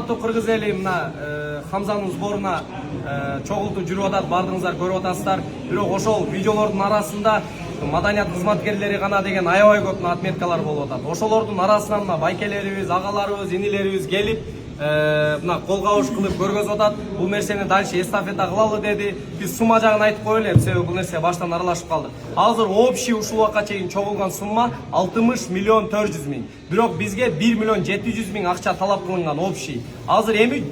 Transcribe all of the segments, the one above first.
урматтуу кыргыз эли, мына Хамзанын сборуна чогултуп жүрүп атат, бардыгыңыздар көрүп атасыздар. Бирок ошол видеолордун арасында маданият кызматкерлери гана деген аябай көп отметкалар болуп атат. Ошолордун арасынан мына байкелерибиз, агаларыбыз, инилерибиз келип мына кол кабыш кылып көргөзүп атат. Бул нерсени дальше эстафета кылалы деди. Биз сумма жагын айтып коелу, себеби бул нерсе баштан аралашып калды. Азыр общий ушул убакка чейин чогулган сумма 60 миллион 400 миң. Бирок бизге 1 миллион 700 миң акча талап кылынган общий. Азыр эми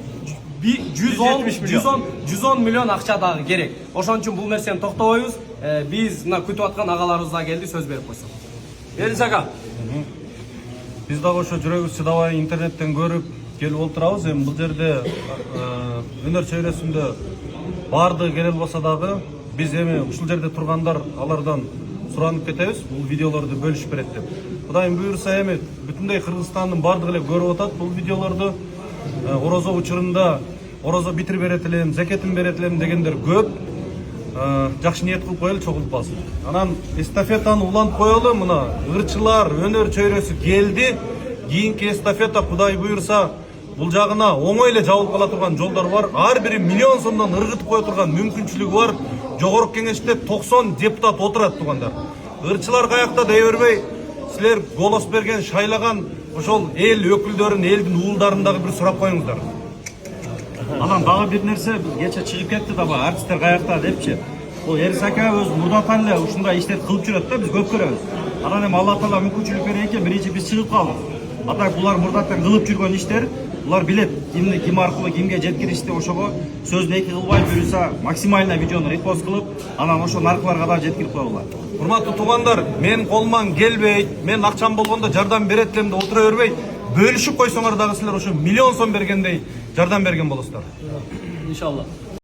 110 миллион акча дагы керек. Ошон үчүн бул нерсени токтобойбуз. Биз мына күтүп аткан агаларыбыз да келди, сөз берип койсок. Элис ака. Биз дагы ошо жүрөгүбүз чыдабай интернеттен көрүп келип отурабыз. Эми бул жерде өнөр чөйрөсүндө баардыгы келе албаса дагы биз эми ушул жерде тургандар алардан суранып кетебиз. Бул видеолорду бөлүшүп берет деп. Кудайым буйрса эми бүтүндөй Кыргызстандын баардыгы эле көрүп атат бул видеолорду. Орозо учурунда орозо битирип берет элем, зекетин берет элем дегендер көп. Жакшы ниет кылып коелу, чогултпасын. Анан эстафетаны улантып коелу, мына ырчылар өнөр чөйрөсү келди. Кийинки эстафета Кудай буйрса бул жагына оңой эле жабылып кала турган жолдор бар. Ар бири миллион сомдон ыргытып кое турган мүмкүнчүлүгү бар. Жогорку кеңеште 90 депутат отурат тугандар. Ырчылар каякта дей бербей, силер голос берген, шайлаган ошол эл өкүлдөрүн, элдин уулдарын дагы бир сурап коюңуздар. Анан дагы бир нерсе, кече чыгып кетти да баа артисттер каякта депчи. Бул Элис ака өз мурдатан эле ушундай иштерди кылып жүрөт да, биз көп көрөбүз. Анан эми Алла таала мүмкүнчүлүк берген экен, биринчи биз чыгып калдык. Атак булар мурдатан кылып жүргөн иштер, булар билет кимди ким аркылуу кимге жеткиришти, ошого сөзүн эки кылбай буюрса максимально видеону репост кылып, анан ошо наркыларга да жеткирип коелула. Урматтуу туугандар, мен колуман келбейт, мен акчам болгондо жардам берет элем деп отура бербей, бөлүшүп койсоңор дагы силер ошо миллион сом бергендей жардам берген болосуздар. Иншалла.